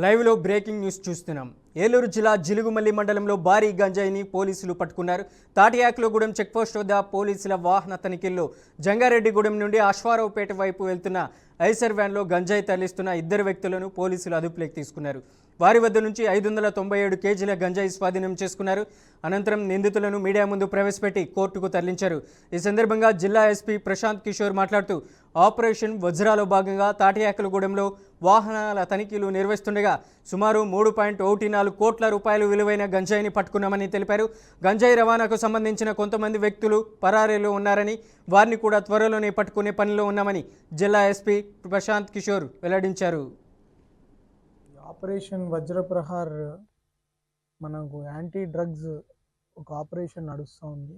లైవ్లో breaking news చూస్తున్నాం. ఏలూరు జిల్లా జిలుగుమల్లి మండలంలో భారీ గంజాయిని పోలీసులు పట్టుకున్నారు. తాటియాకులగూడెం చెక్పోస్ట్ వద్ద పోలీసుల వాహన తనిఖీల్లో జంగారెడ్డిగూడెం నుండి అశ్వారావుపేట వైపు వెళ్తున్న ఐసర్ వ్యాన్లో గంజాయి తరలిస్తున్న 2 వ్యక్తులను పోలీసులు అదుపులోకి తీసుకున్నారు. వారి వద్ద నుంచి 597 కేజీల గంజాయి స్వాధీనం చేసుకున్నారు. అనంతరం నిందితులను మీడియా ముందు ప్రవేశపెట్టి కోర్టుకు తరలించారు. ఈ సందర్భంగా జిల్లా ఎస్పీ ప్రశాంత్ కిషోర్ మాట్లాడుతూ ఆపరేషన్ వజ్రాలో భాగంగా తాటియాకులగూడెంలో వాహనాల తనిఖీలు నిర్వహిస్తుండగా సుమారు 3.14 కోట్ల రూపాయలు విలువైన గంజాయిని పట్టుకున్నామని తెలిపారు. గంజాయి రవాణాకు సంబంధించిన కొంతమంది వ్యక్తులు పరారీలో ఉన్నారని, వారిని కూడా త్వరలోనే పట్టుకునే పనిలో ఉన్నామని జిల్లా ఎస్పీ ప్రశాంత్ కిషోర్ వెల్లడించారు. ఆపరేషన్ వజ్రప్రహార్ మనకు యాంటీ డ్రగ్స్ ఒక ఆపరేషన్ నడుస్తూ ఉంది.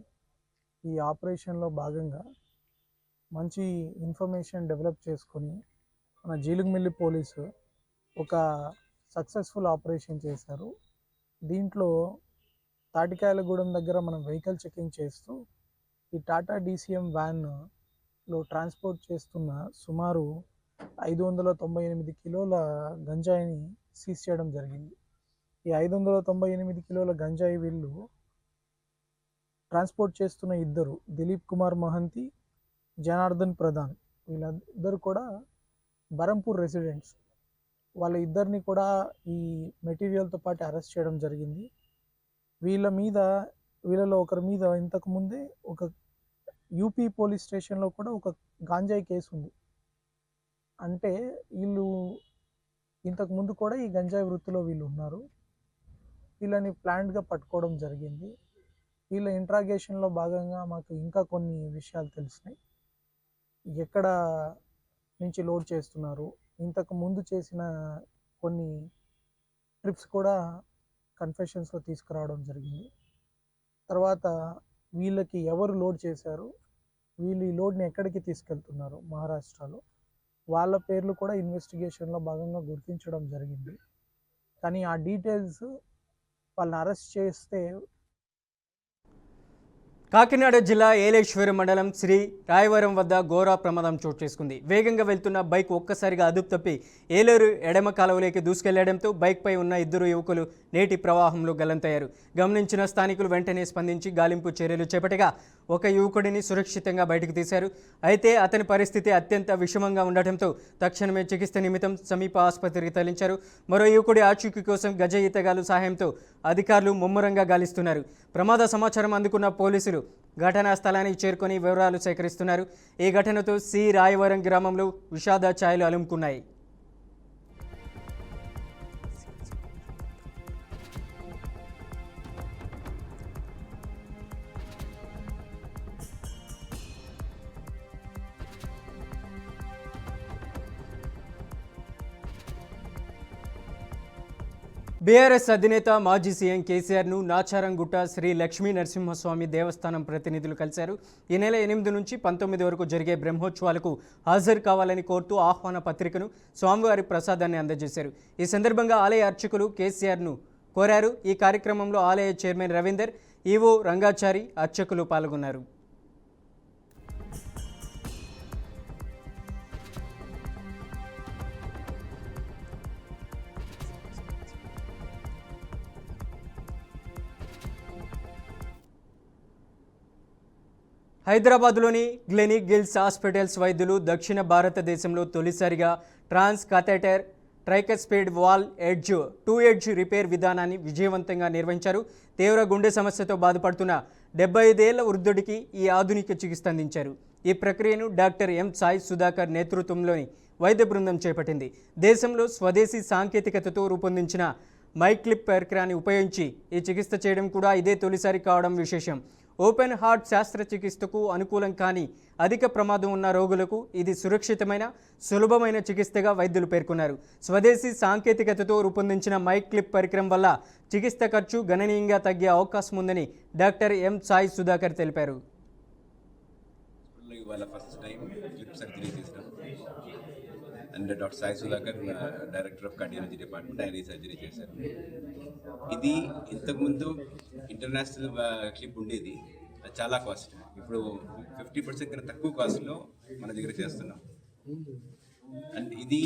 ఈ ఆపరేషన్లో భాగంగా మంచి ఇన్ఫర్మేషన్ డెవలప్ చేసుకొని మన జీలుగుమిల్లి పోలీసు ఒక సక్సెస్ఫుల్ ఆపరేషన్ చేశారు. దీంట్లో తాటికాయలగూడెం దగ్గర మనం వెహికల్ చెకింగ్ చేస్తూ ఈ టాటా DCM వ్యాన్లో ట్రాన్స్పోర్ట్ చేస్తున్న సుమారు 598 కిలోల గంజాయిని సీజ్ చేయడం జరిగింది. ఈ 598 కిలోల గంజాయి వీళ్ళు ట్రాన్స్పోర్ట్ చేస్తున్న ఇద్దరు, దిలీప్ కుమార్ మహంతి, జనార్దన్ ప్రధాన్, వీళ్ళిద్దరు కూడా బరంపూర్ రెసిడెంట్స్. వాళ్ళ ఇద్దరిని కూడా ఈ మెటీరియల్తో పాటు అరెస్ట్ చేయడం జరిగింది. వీళ్ళలో ఒకరి మీద ఇంతకుముందే ఒక యూపీ పోలీస్ స్టేషన్లో కూడా ఒక గాంజాయి కేసు ఉంది. అంటే వీళ్ళు ఇంతకుముందు కూడా ఈ గంజాయి వృత్తిలో వీళ్ళు ఉన్నారు. వీళ్ళని ప్లాన్డ్గా పట్టుకోవడం జరిగింది. వీళ్ళ ఇంట్రాగేషన్లో భాగంగా మాకు ఇంకా కొన్ని విషయాలు తెలిసినాయి. ఎక్కడ నుంచి లోడ్ చేస్తున్నారు, ఇంతకు ముందు చేసిన కొన్ని ట్రిప్స్ కూడా కన్ఫెషన్స్లో తీసుకురావడం జరిగింది. తర్వాత వీళ్ళకి ఎవరు లోడ్ చేశారు, వీళ్ళు ఈ లోడ్ని ఎక్కడికి తీసుకెళ్తున్నారు మహారాష్ట్రలో, వాళ్ళ పేర్లు కూడా ఇన్వెస్టిగేషన్లో భాగంగా గుర్తించడం జరిగింది. కానీ ఆ డీటెయిల్స్ వాళ్ళని అరెస్ట్ చేస్తే. కాకినాడ జిల్లా ఏలేశ్వరం మండలం శ్రీ రాయవరం వద్ద ఘోర ప్రమాదం చోటు చేసుకుంది. వేగంగా వెళ్తున్న బైక్ ఒక్కసారిగా అదుపు తప్పి ఏలేరు ఎడమ కాలువలోకి దూసుకెళ్లడంతో బైక్పై ఉన్న 2 యువకులు నేటి ప్రవాహంలో గల్లంతయ్యారు. గమనించిన స్థానికులు వెంటనే స్పందించి గాలింపు చర్యలు చేపట్టగా ఒక యువకుడిని సురక్షితంగా బయటకు తీశారు. అయితే అతని పరిస్థితి అత్యంత విషమంగా ఉండటంతో తక్షణమే చికిత్స నిమిత్తం సమీప ఆసుపత్రికి తరలించారు. మరో యువకుడి ఆచూకీ కోసం గజ ఈతగాళ్ల సహాయంతో అధికారులు ముమ్మరంగా గాలిస్తున్నారు. ప్రమాద సమాచారం అందుకున్న పోలీసులు ఘటనా స్థలానికి చేరుకొని వివరాలు సేకరిస్తున్నారు. ఈ ఘటనతో సి రాయవరం గ్రామంలో విషాద ఛాయలు అలుముకున్నాయి. బీఆర్ఎస్ అధినేత మాజీ సీఎం కేసీఆర్ను నాచారంగుట్ట శ్రీ లక్ష్మీ నరసింహస్వామి దేవస్థానం ప్రతినిధులు కలిశారు. ఈ నెల 8 నుంచి 19 వరకు జరిగే బ్రహ్మోత్సవాలకు హాజరు కావాలని కోరుతూ ఆహ్వాన పత్రికను, స్వామివారి ప్రసాదాన్ని అందజేశారు. ఈ సందర్భంగా ఆలయ అర్చకులు కేసీఆర్ను కోరారు. ఈ కార్యక్రమంలో ఆలయ చైర్మన్ రవీందర్, ఈవో రంగాచారి, అర్చకులు పాల్గొన్నారు. హైదరాబాద్లోని గ్లెనిక్ గిల్స్ హాస్పిటల్స్ వైద్యులు దక్షిణ భారతదేశంలో తొలిసారిగా transcatheter tricuspid valve edge 2 edge repair విధానాన్ని విజయవంతంగా నిర్వహించారు. తీవ్ర గుండె సమస్యతో బాధపడుతున్న 75 ఏళ్ల వృద్ధుడికి ఈ ఆధునిక చికిత్స అందించారు. ఈ ప్రక్రియను డాక్టర్ ఎం సాయి సుధాకర్ నేతృత్వంలోని వైద్య బృందం చేపట్టింది. దేశంలో స్వదేశీ సాంకేతికతతో రూపొందించిన మైక్లిప్ పరికరాన్ని ఉపయోగించి ఈ చికిత్స చేయడం కూడా ఇదే తొలిసారి కావడం విశేషం. ఓపెన్ హార్ట్ శస్త్రచికిత్సకు అనుకూలం కాని అధిక ప్రమాదం ఉన్న రోగులకు ఇది సురక్షితమైన, సులభమైన చికిత్సగా వైద్యులు పేర్కొన్నారు. స్వదేశీ సాంకేతికతతో రూపొందించిన మైక్లిప్ పరికరం వల్ల చికిత్స ఖర్చు గణనీయంగా తగ్గే అవకాశం ఉందని డాక్టర్ ఎం సాయి సుధాకర్ తెలిపారు. And doctor Sai Sudhakar, director of cardiology department, ఆయన సర్జరీ చేశారు. ఇది ఇంతకుముందు ఇంటర్నేషనల్ క్లిప్ ఉండేది, అది చాలా కాస్ట్. ఇప్పుడు 50% కన్నా తక్కువ కాస్ట్లో మన దగ్గర చేస్తున్నాం. అండ్ ఇది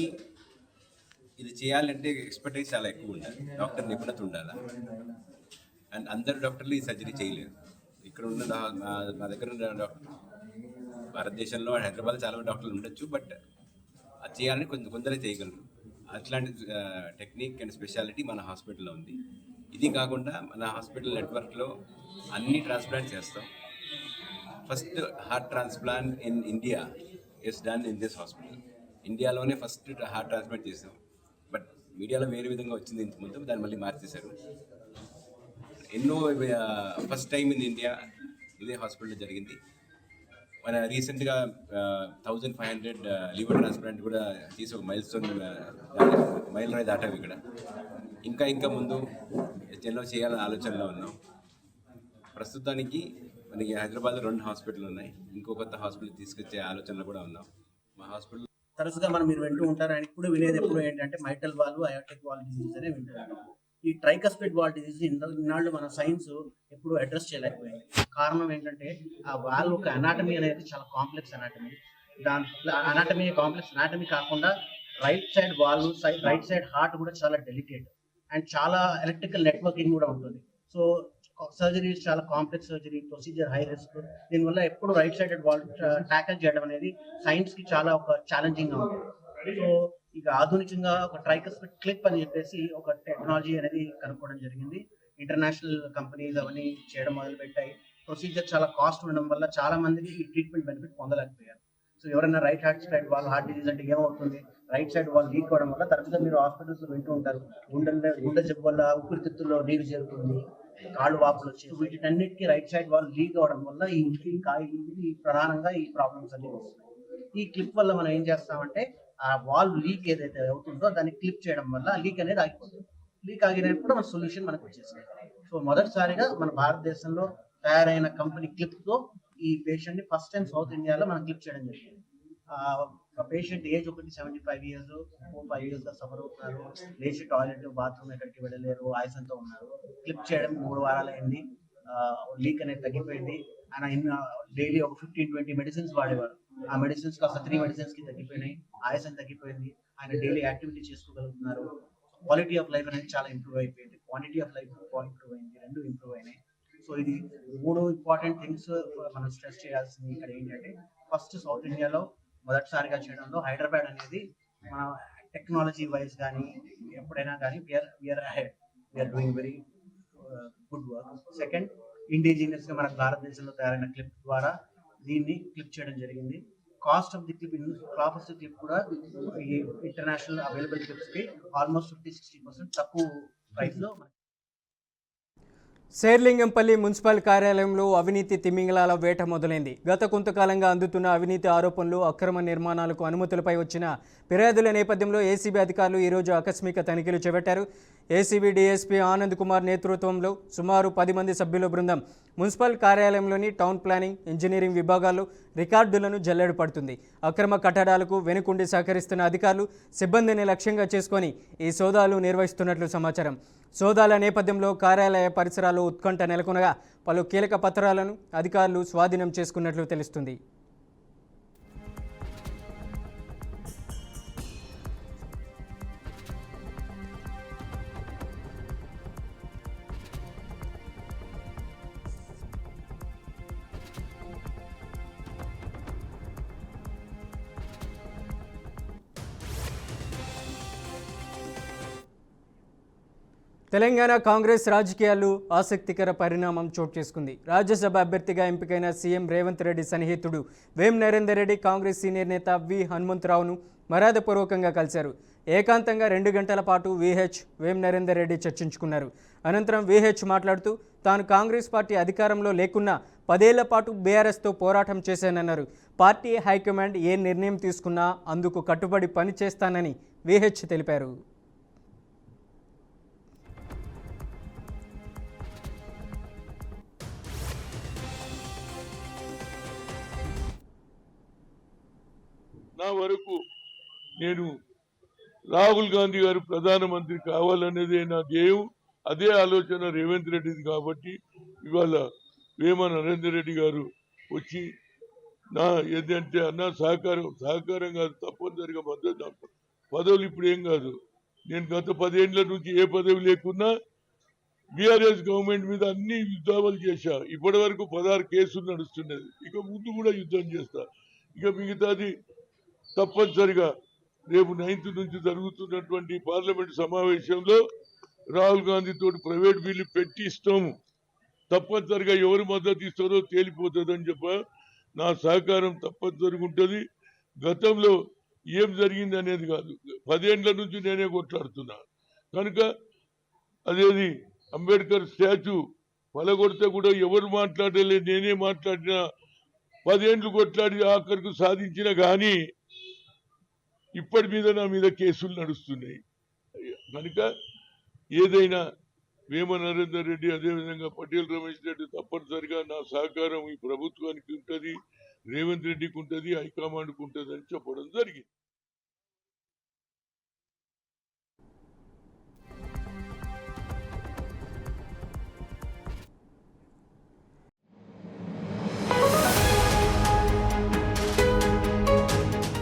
ఇది చేయాలంటే ఎక్స్పర్టైజ్ చాలా ఎక్కువ ఉండాలి, డాక్టర్ నిపుణత ఉండాలి. అండ్ అందరు డాక్టర్లు ఈ సర్జరీ చేయలేరు. ఇక్కడ ఉన్న మా దగ్గర ఉన్న డాక్టర్, భారతదేశంలో హైదరాబాద్ చాలా మంది డాక్టర్లు ఉండొచ్చు, బట్ అది చేయాలని కొందరే చేయగలరు. అట్లాంటి టెక్నిక్ అండ్ స్పెషాలిటీ మన హాస్పిటల్లో ఉంది. ఇది కాకుండా మన హాస్పిటల్ నెట్వర్క్లో అన్ని ట్రాన్స్ప్లాంట్ చేస్తాం. First heart transplant in India is done in this hospital. ఇండియాలోనే ఫస్ట్ హార్ట్ ట్రాన్స్ప్లాంట్ చేసాం. బట్ మీడియాలో వేరే విధంగా వచ్చింది ఇంతకుముందు, దాన్ని మళ్ళీ మార్చేశారు. ఎన్నో ఫస్ట్ టైం ఇన్ ఇండియా ఇదే హాస్పిటల్లో జరిగింది. మన రీసెంట్గా 1500 లివర్ ట్రాన్స్ప్లాంట్ కూడా తీసి ఒక మైల్ రాయి దాటాము ఇక్కడ. ఇంకా ముందు ఎన్నో చేయాలని ఆలోచనలో ఉన్నాం. ప్రస్తుతానికి మనకి హైదరాబాద్లో 2 హాస్పిటల్ ఉన్నాయి. ఇంకో కొత్త హాస్పిటల్ తీసుకొచ్చే ఆలోచనలో కూడా ఉన్నాం. మా హాస్పిటల్ తరచుగా మీరు వింటూ ఉంటారు. అండ్ ఇప్పుడు వినేది ఎప్పుడు ఏంటంటే మైటల్ వాల్వ్, అయోటిక్ వాల్వ్ డిసీజ్ అనే వింటూ ఉంటాం. ఈ ట్రైకస్పిడ్ వాల్వ్ డిసీజ్ ఇన్నాళ్ళు మన సైన్స్ ఎప్పుడు అడ్రస్ చేయలేకపోయింది. కారణం ఏంటంటే ఆ వాల్వ్ ఒక అనాటమీ అనేది చాలా కాంప్లెక్స్ అనాటమీ. దాని కాంప్లెక్స్ అనాటమీ కాకుండా right side valve, right side heart కూడా చాలా డెలికేట్ అండ్ చాలా ఎలక్ట్రికల్ నెట్వర్కింగ్ కూడా ఉంటుంది. సో సర్జరీ చాలా complex surgery, procedure high risk. దీనివల్ల ఎప్పుడు రైట్ సైడెడ్ వాల్వ్ ట్యాకిల్ చేయడం అనేది సైన్స్ కి చాలా ఒక ఛాలెంజింగ్ గా ఉంటుంది. సో ఇక ఆధునికంగా ఒక ట్రైకస్పిడ్ క్లిప్ అని చెప్పేసి ఒక టెక్నాలజీ అనేది కనుక్కోవడం జరిగింది. ఇంటర్నేషనల్ కంపెనీస్ అవన్నీ చేయడం మొదలు పెట్టాయి. ప్రొసీజర్ చాలా కాస్ట్ ఉండడం వల్ల చాలా మందికి ఈ ట్రీట్మెంట్ బెనిఫిట్ పొందలేకపోయారు. సో ఎవరైనా right side wall heart disease అంటే ఏమవుతుంది, రైట్ సైడ్ వాల్ లీక్ అవడం వల్ల తరచుగా మీరు హాస్పిటల్స్ వింటూ ఉంటారు, గుండె జబ్బు వల్ల ఊపిరితిత్తుల్లో నీరు చేరుతుంది, కాళ్ళు వాపులు వచ్చి, వీటన్నిటికీ రైట్ సైడ్ వాల్ లీక్ అవడం వల్ల ఈ ప్రధానంగా ఈ ప్రాబ్లమ్స్ అన్ని వస్తున్నాయి. ఈ క్లిప్ వల్ల మనం ఏం చేస్తామంటే ఆ వాల్వ్ లీక్ ఏదైతే అవుతుందో దాన్ని క్లిప్ చేయడం వల్ల లీక్ అనేది ఆగిపోతుంది. లీక్ ఆగినప్పుడు మన సొల్యూషన్ మనకు వచ్చేసింది. సో మొదటిసారిగా మన భారతదేశంలో తయారైన కంపెనీ క్లిప్ తో ఈ పేషెంట్ ని ఫస్ట్ టైం సౌత్ ఇండియాలో మనం క్లిప్ చేయడం జరిగింది. ఒక పేషెంట్ ఏజ్ 75 years, 4-5 years గా సఫర్ అవుతున్నారు. లేచి టాయిలెట్, బాత్రూమ్ ఎక్కడికి వెళ్ళలేరు, ఆయాసంతో ఉన్నారు. క్లిప్ చేయడం 3 వారాలు అయింది. లీక్ అనేది తగ్గిపోయింది. ఆయన డైలీ ఒక 15-20 మెడిసిన్స్ వాడేవారు. ఆ మెడిసిన్స్ కాస్త 3 మెడిసిన్స్ కి తగ్గిపోయినాయి. ఆయాసం తగ్గిపోయింది. ఆయన డైలీ యాక్టివిటీ చేసుకోగలుగుతున్నారు. క్వాలిటీ ఆఫ్ లైఫ్ అనేది చాలా ఇంప్రూవ్ అయిపోయింది. క్వాంటిటీ ఆఫ్ లైఫ్ ఇంప్రూవ్ అయింది. 2 ఇంప్రూవ్ అయినాయి. సో ఇది 3 ఇంపార్టెంట్ థింగ్స్ మనం స్ట్రెస్ చేయాల్సింది ఇక్కడ ఏంటంటే, ఫస్ట్ సౌత్ ఇండియాలో మొదటిసారిగా చేయడంలో హైదరాబాద్ అనేది మన టెక్నాలజీ వైజ్ కానీ ఎప్పుడైనా కానీ we are doing very good work. Second, indigenous గా మన భారతదేశంలో తయారైన క్లిప్ ద్వారా దీన్ని క్లిప్ చేయడం జరిగింది. కాస్ట్ ఆఫ్ ది క్లిప్ కూడా ఈ ఇంటర్నేషనల్ అవైలబుల్ క్లిప్స్ కి ఆల్మోస్ట్ 50-60% తక్కువ ప్రైస్ లో. శేర్లింగంపల్లి మున్సిపల్ కార్యాలయంలో అవినీతి తిమింగలాల వేట మొదలైంది. గత కొంతకాలంగా అందుతున్న అవినీతి ఆరోపణలు, అక్రమ నిర్మాణాలకు అనుమతులపై వచ్చిన ఫిర్యాదుల నేపథ్యంలో ఏసీబీ అధికారులు ఈరోజు ఆకస్మిక తనిఖీలు చేపట్టారు. ఏసీబీ డీఎస్పీ ఆనంద్ కుమార్ నేతృత్వంలో సుమారు 10 మంది సభ్యుల బృందం మున్సిపల్ కార్యాలయంలోని టౌన్ ప్లానింగ్, ఇంజనీరింగ్ విభాగాల్లో రికార్డులను జల్లెడ పడుతుంది. అక్రమ కట్టడాలకు వెనుకుండి సహకరిస్తున్న అధికారులు, సిబ్బందిని లక్ష్యంగా చేసుకొని ఈ సోదాలు నిర్వహిస్తున్నట్లు సమాచారం. సోదాల నేపథ్యంలో కార్యాలయ పరిసరాల్లో ఉత్కంఠ నెలకొనగా పలు కీలక పత్రాలను అధికారులు స్వాధీనం చేసుకున్నట్లు తెలుస్తుంది. తెలంగాణ కాంగ్రెస్ రాజకీయాల్లో ఆసక్తికర పరిణామం చోటు చేసుకుంది. రాజ్యసభ అభ్యర్థిగా ఎంపికైన సీఎం రేవంత్ రెడ్డి సన్నిహితుడు వేం నరేందర్ రెడ్డి కాంగ్రెస్ సీనియర్ నేత వి హనుమంతరావును మర్యాదపూర్వకంగా కలిశారు. ఏకాంతంగా 2 గంటల పాటు వేం నరేందర్ రెడ్డి చర్చించుకున్నారు. అనంతరం విహెచ్ మాట్లాడుతూ తాను కాంగ్రెస్ పార్టీ అధికారంలో లేకున్నా 10 ఏళ్ల పాటు బీఆర్ఎస్తో పోరాటం చేశానన్నారు. పార్టీ హైకమాండ్ ఏ నిర్ణయం తీసుకున్నా అందుకు కట్టుబడి పనిచేస్తానని విహెచ్ తెలిపారు. నా వరకు నేను రాహుల్ గాంధీ గారు ప్రధానమంత్రి కావాలనేదే నా ధ్యేయం. అదే ఆలోచన రేవంత్ రెడ్డిది. కాబట్టి ఇవాళ వేమ నరేందర్ రెడ్డి గారు వచ్చి నా ఏదంటే అన్న సహకారం కాదు, తప్పనిసరిగా మద్దతు. పదవులు ఇప్పుడు ఏం కాదు, నేను గత 10 ఏళ్ల నుంచి ఏ పదవి లేకున్నా బీఆర్ఎస్ గవర్నమెంట్ మీద అన్ని యుద్ధాలు చేశా. ఇప్పటి వరకు 16 కేసులు నడుస్తున్నది. ఇక ముందు కూడా యుద్ధం చేస్తా. ఇక మిగతాది తప్పనిసరిగా రేపు 9th నుంచి జరుగుతున్నటువంటి పార్లమెంట్ సమావేశంలో రాహుల్ గాంధీ తోటి ప్రైవేట్ బిల్లు పెట్టిస్తాము. తప్పనిసరిగా ఎవరు మద్దతు ఇస్తారో తేలిపోతుందని చెప్ప నా సహకారం తప్పనిసరిగా ఉంటుంది. గతంలో ఏం జరిగింది అనేది కాదు, 10 ఏళ్ల నుంచి నేనే కొట్లాడుతున్నా కనుక అదేది అంబేద్కర్ స్టాచ్యూ పలగొడితే కూడా ఎవరు మాట్లాడలే, నేనే మాట్లాడినా 10 ఏళ్ళు కొట్లాడి ఆఖరికి సాధించిన కానీ ఇప్పటి మీద నా మీద కేసులు నడుస్తున్నాయి. కనుక ఏదైనా వేమ నరేందర్ రెడ్డి అదేవిధంగా పటేల్ రమేష్ రెడ్డి తప్పనిసరిగా నా సహకారం ఈ ప్రభుత్వానికి ఉంటుంది, రేవంత్ రెడ్డికి ఉంటుంది, హైకమాండ్కి ఉంటుంది అని చెప్పడం జరిగింది.